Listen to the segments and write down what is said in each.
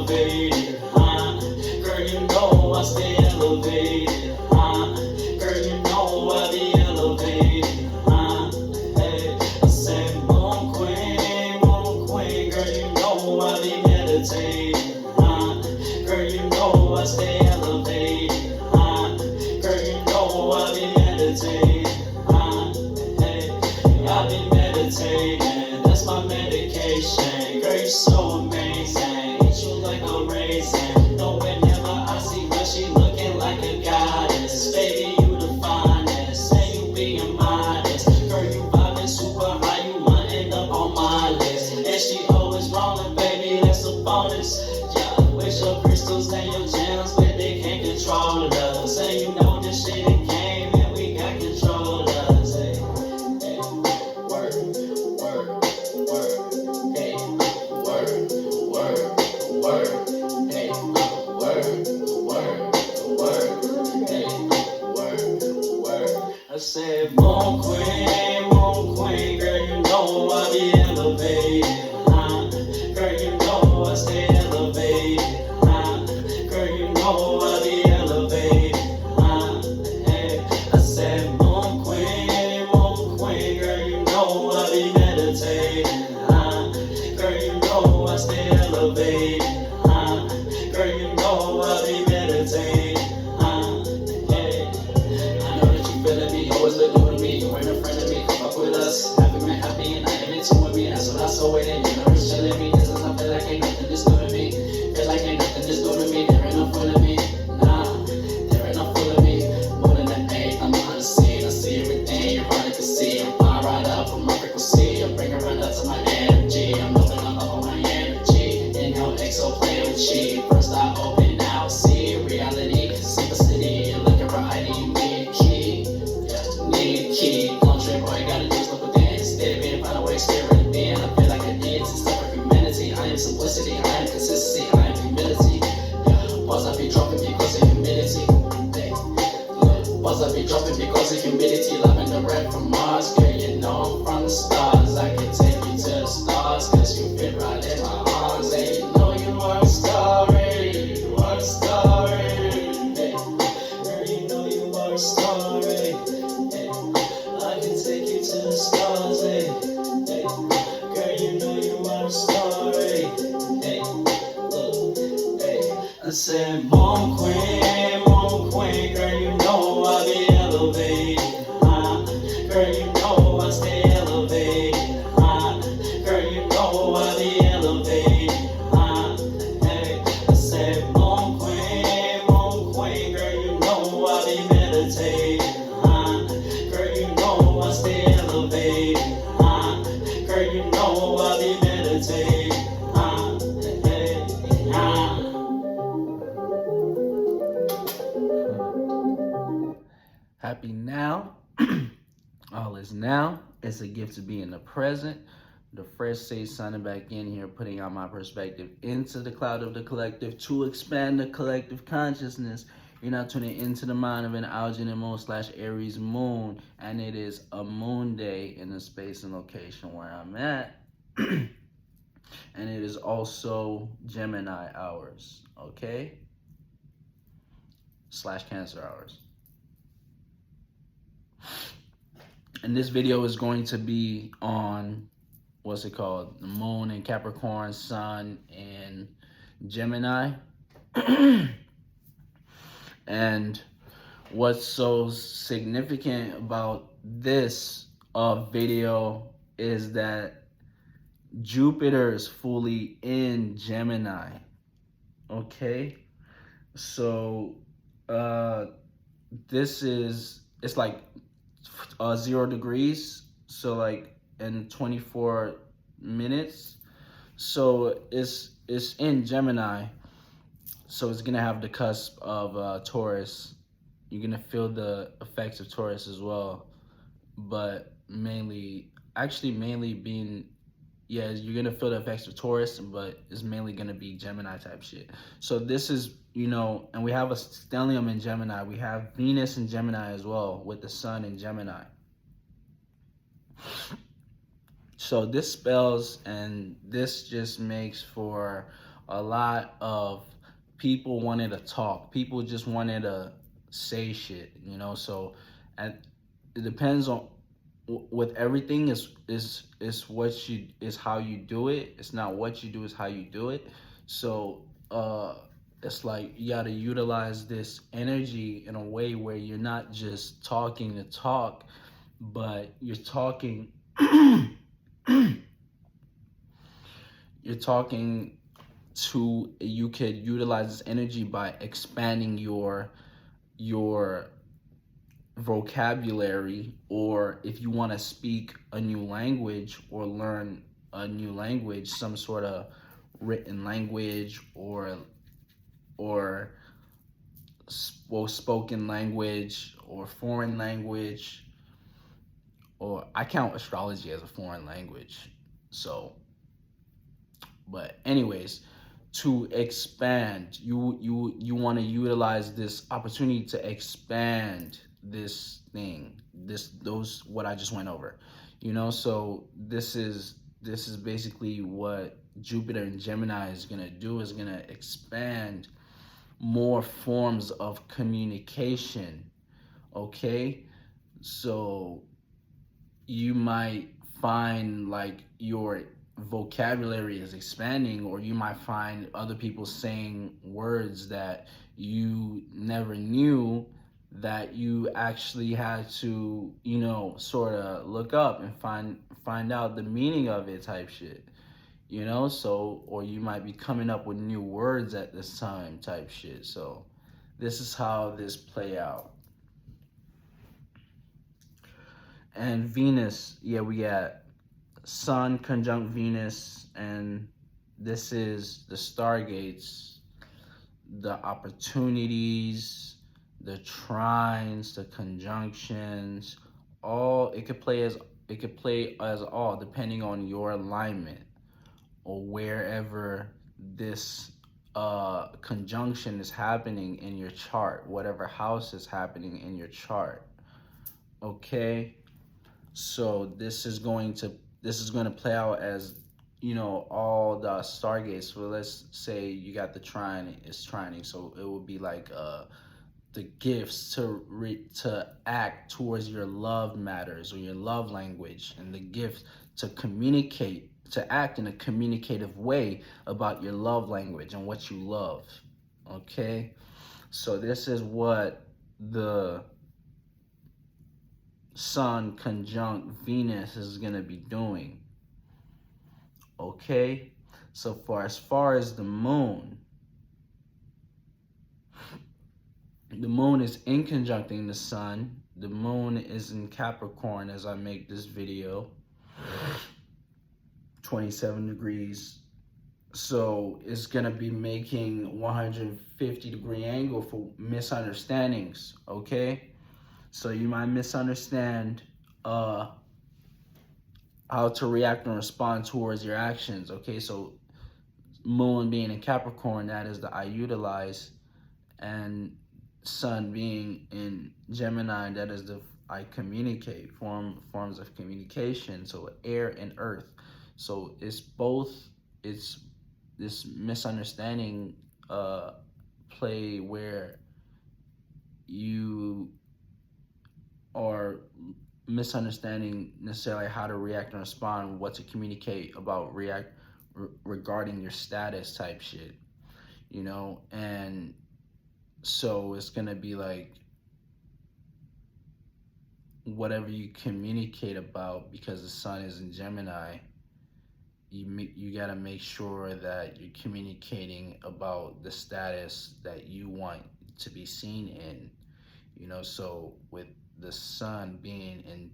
elevated, huh? Girl, you know I stay elevated, huh? Girl, you know I be elevated, huh? Hey, I said, moon queen, girl, you know I be meditating, huh? Girl, you know I stay elevated, huh? Girl, you know I be meditating, huh? Hey, I be meditating, that's my medication. Girl, you so amazing, eat you like a raisin. No, whenever I see her, she looking like a goddess. Baby, you the finest, say you being modest. Girl, you vibing super high, you might end up on my list. And she always rolling, baby, that's a bonus. Yeah, with your crystals and your gems, but they can't control us. And you know this shit it came and we got control of us. Hey, hey, work, hey, work, hey, work. I said, moon queen, girl, you know I be elevated, huh? Girl, you know I stay elevated, huh? Girl, you know I be elevated, huh? Hey, I said, moon queen, girl, you know I be meditating, huh? Girl, you know I stay elevated, huh? Girl, you know I be meditating, huh? Hey, I know that you feeling me, always look good to me. You ain't a friend of me, come up with us. Happy man, happy, and I am into with me. That's what I saw waiting. You know it's chilling me. This is I feel like ain't nothing just do to me. Feel like ain't nothing just do to me. There ain't no full of me. Nah, there ain't no full of me. More than the eighth, I'm on the scene. I see everything you're running to see. I'm fly right up from my frequency. I'm bringing right up to my energy. I'm building up on my energy. Inhale, exhale, play with chi. First I open, now see reality. Simplicity, looking right, you need a key. Yeah, need a key. Don't trip, all you gotta do is look within. Steady being, find a way, spirit within. I feel like a deity, stuff of humanity. I am simplicity, I am consistency, I am humility. Yeah, pause, I be dropping because of humility. Hey, look, pause, I be dropping because of humility. Loving the red from Mars, girl, you know I'm from the stars. I can take you to the stars, cause you fit right in my arms. And you know you are a star, you are a star. Hey, girl, you know you are a star. Hey, I can take you to the stars. Hey, girl, you know you are a star. Hey, look, hey, I said, moon queen, girl, you know I be elevated, huh? Girl, you know I stay elevated, huh? Girl, you know I be elevated, huh? Hey, I said, moon queen, girl, you know I be meditating, huh? Girl, you know I stay elevated, huh? Girl, you know I be meditating, huh? Hey, huh? Happy now. All is now. It's a gift to be in the present. The fresh sage signing back in here, putting out my perspective into the cloud of the collective to expand the collective consciousness. You're now tuning into the mind of an Algin moon / Aries moon, and it is a moon day in the space and location where I'm at. And it is also Gemini hours, okay? / Cancer hours. And this video is going to be on, what's it called? The moon in Capricorn, sun in Gemini. And what's so significant about this video is that Jupiter is fully in Gemini. Okay? So, it's like 0 degrees, so like in 24 minutes. So it's in Gemini, so it's gonna have the cusp of Taurus. You're gonna feel the effects of Taurus as well, but mainly being, yeah, you're gonna feel the effects of Taurus, but it's mainly gonna be Gemini type shit. So this is, and we have a stellium in Gemini. We have Venus in Gemini as well, with the sun in Gemini. So this spells, and this just makes for a lot of people wanted to talk. People just wanted to say shit, you know. So, and it depends on with everything is what you is how you do it. It's not what you do, it's how you do it. So, it's like you got to utilize this energy in a way where you're not just talking to talk, but you're talking you're talking to, you could utilize this energy by expanding your vocabulary, or if you want to speak a new language or learn a new language, some sort of written language or spoken language or foreign language, or I count astrology as a foreign language. So, but anyways, to expand, you want to utilize this opportunity to expand this thing, those what I just went over, you know. So this is basically what Jupiter and Gemini is gonna do, is gonna expand more forms of communication. Okay, so you might find like your vocabulary is expanding, or you might find other people saying words that you never knew, that you actually had to, you know, sort of look up and find out the meaning of it, type shit, you know. So, or you might be coming up with new words at this time, type shit. So this is how this play out. And Venus, yeah, we got Sun conjunct Venus, and this is the stargates, the opportunities, the trines, the conjunctions. All it could play as all, depending on your alignment or wherever this conjunction is happening in your chart, whatever house is happening in your chart. Okay, so this is going to play out as, you know, all the stargates. So let's say you got the trine is trining, so it would be like the gifts to act towards your love matters or your love language, and the gift to communicate, to act in a communicative way about your love language and what you love. Okay, so this is what the Sun conjunct Venus is going to be doing. Okay, so as far as the moon is in conjuncting the sun. The moon is in Capricorn as I make this video, 27 degrees. So it's gonna be making 150-degree angle for misunderstandings. Okay, so you might misunderstand how to react and respond towards your actions. Okay, so moon being in Capricorn, that is the I utilize, and sun being in Gemini, that is the I communicate, forms of communication. So air and earth. So it's both, it's this misunderstanding play where you are misunderstanding necessarily how to react and respond, what to communicate about regarding your status, type shit, you know. And so it's gonna be like whatever you communicate about, because the sun is in Gemini, you gotta make sure that you're communicating about the status that you want to be seen in, you know. So with the sun being in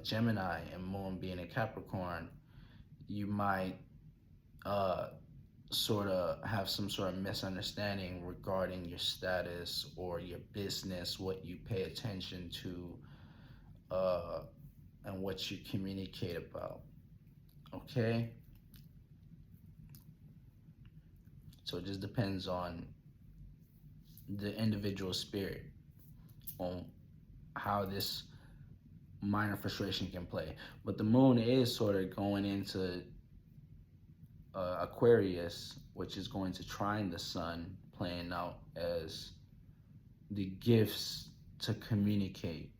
Gemini and moon being in Capricorn, you might sort of have some sort of misunderstanding regarding your status or your business, what you pay attention to, and what you communicate about. Okay, so it just depends on the individual spirit on how this minor frustration can play. But the moon is sort of going into Aquarius, which is going to trine the sun, playing out as the gifts to communicate.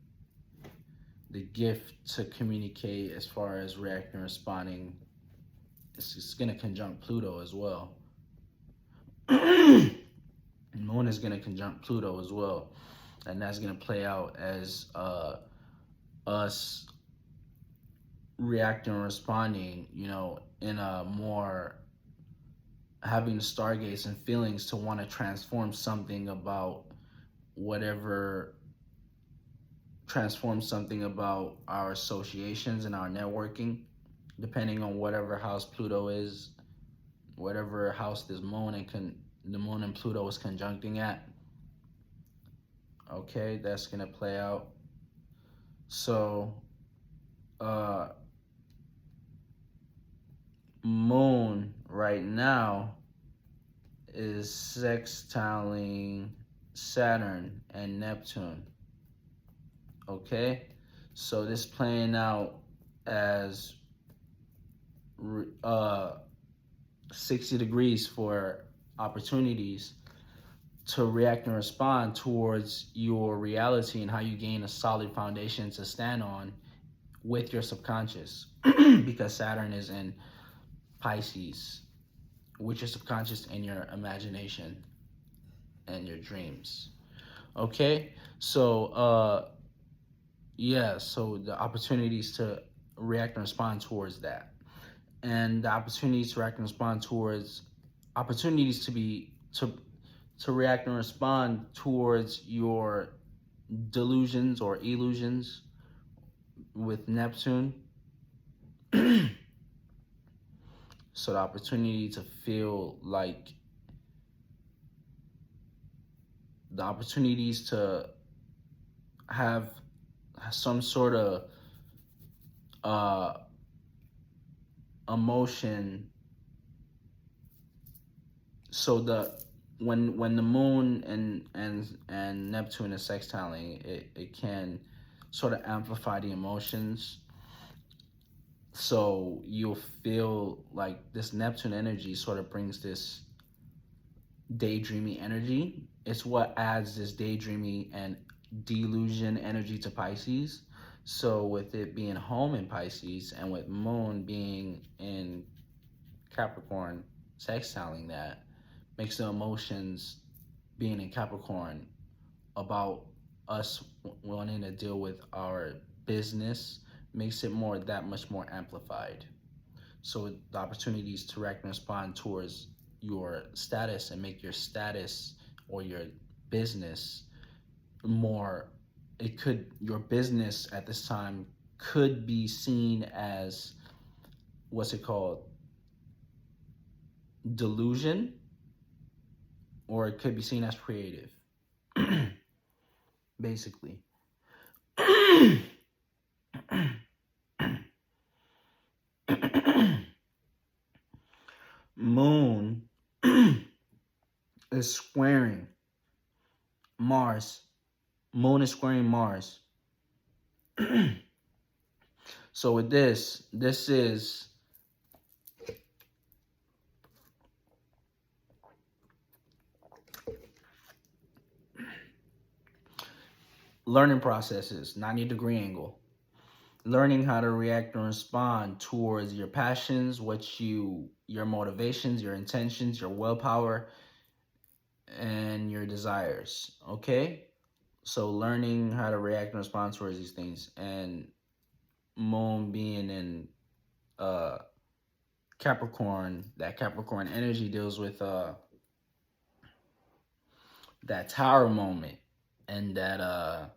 The gift to communicate as far as reacting and responding. It's going to conjunct Pluto as well. Moon is going to conjunct Pluto as well. And that's going to play out as us reacting and responding, you know, in a more having the stargates and feelings to want to transform something about whatever, transform something about our associations and our networking, depending on whatever house Pluto is, whatever house this moon and the moon and Pluto is conjuncting at. Okay, that's gonna play out. So moon right now is sextiling Saturn and Neptune. Okay, so this playing out as 60 degrees for opportunities to react and respond towards your reality and how you gain a solid foundation to stand on with your subconscious. Because Saturn is in Pisces, with your subconscious and your imagination and your dreams. Okay, so yeah, so the opportunities to react and respond towards that, and the opportunities to react and respond towards opportunities to react and respond towards your delusions or illusions with Neptune. So the opportunity to feel like, the opportunities to have some sort of emotion. So when the moon and Neptune is sextiling, it can sort of amplify the emotions. So you'll feel like this Neptune energy sort of brings this daydreamy energy. It's what adds this daydreamy and delusion energy to Pisces. So with it being home in Pisces and with moon being in Capricorn sextiling that, makes the emotions being in Capricorn about us wanting to deal with our business, makes it that much more amplified. So the opportunities to react and respond towards your status and make your status or your business more, your business at this time could be seen as, what's it called, delusion, or it could be seen as creative. Basically. Moon is squaring Mars. Moon is squaring Mars. So with this is learning processes, 90-degree angle. Learning how to react and respond towards your passions, your motivations, your intentions, your willpower, and your desires. Okay? So learning how to react and respond towards these things. And moon being in Capricorn, that Capricorn energy deals with that Tower moment and that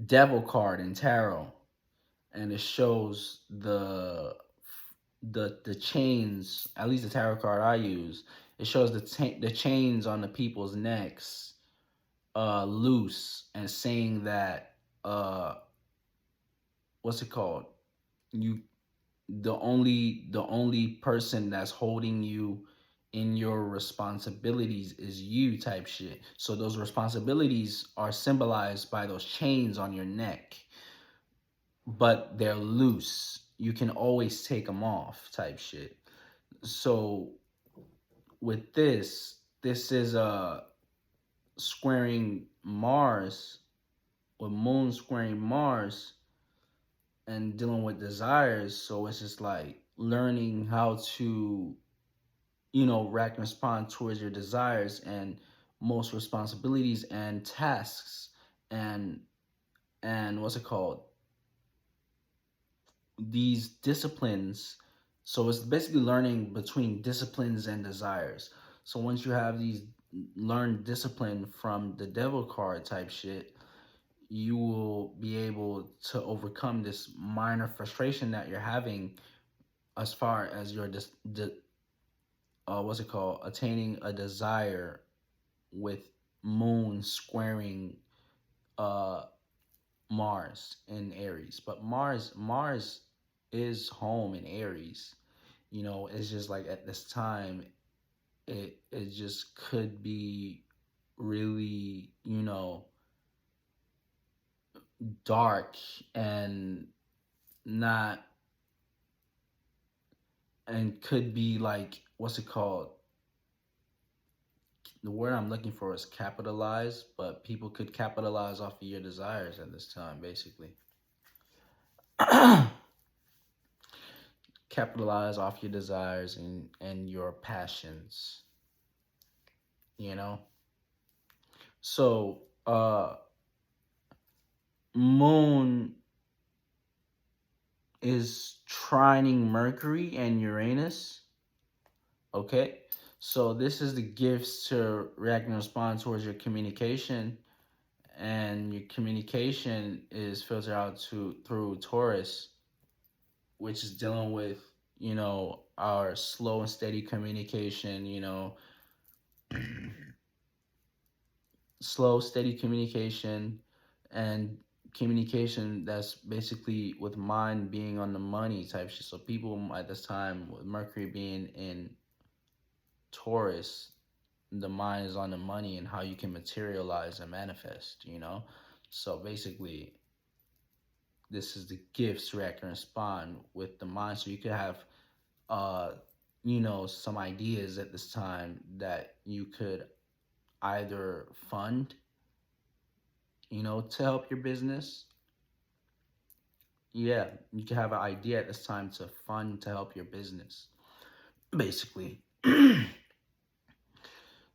Devil card in tarot, and it shows the chains. At least the tarot card I use, it shows the chains on the people's necks loose, and saying that what's it called? The only person that's holding you in your responsibilities is you, type shit. So those responsibilities are symbolized by those chains on your neck, but they're loose. You can always take them off, type shit. So with this is squaring Mars, with Moon squaring Mars and dealing with desires. So it's just like learning how to, react and respond towards your desires and most responsibilities and tasks and what's it called, these disciplines. So it's basically learning between disciplines and desires. So once you have these learned discipline from the devil card type shit, you will be able to overcome this minor frustration that you're having as far as your what's it called, attaining a desire with Moon squaring uh Mars in Aries. But Mars is home in Aries. It's just like at this time it just could be really, dark and not, and could be like, what's it called? The word I'm looking for is capitalize, but people could capitalize off of your desires at this time, basically. Capitalize off your desires and your passions, you know? So, Moon is trining Mercury and Uranus. Okay? So this is the gifts to react and respond towards your communication. And your communication is filtered out through Taurus, which is dealing with, our slow and steady communication, slow, steady communication, and communication that's basically with mind being on the money type shit. So people at this time, with Mercury being in Taurus, the mind is on the money and how you can materialize and manifest, So basically, this is the gifts react and respond with the mind. So you could have, some ideas at this time that you could either fund, to help your business. Yeah, you can have an idea at this time to fund to help your business, basically.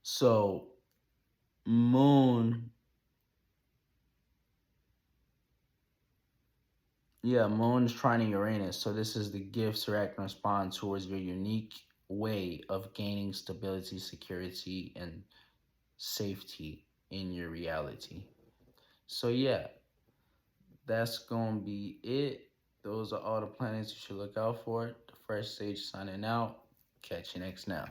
So, Moon, Moon is trining Uranus. So this is the gifts react and respond towards your unique way of gaining stability, security, and safety in your reality. So yeah, that's gonna be it. Those are all the planets you should look out for. The first stage signing out. Catch you next now.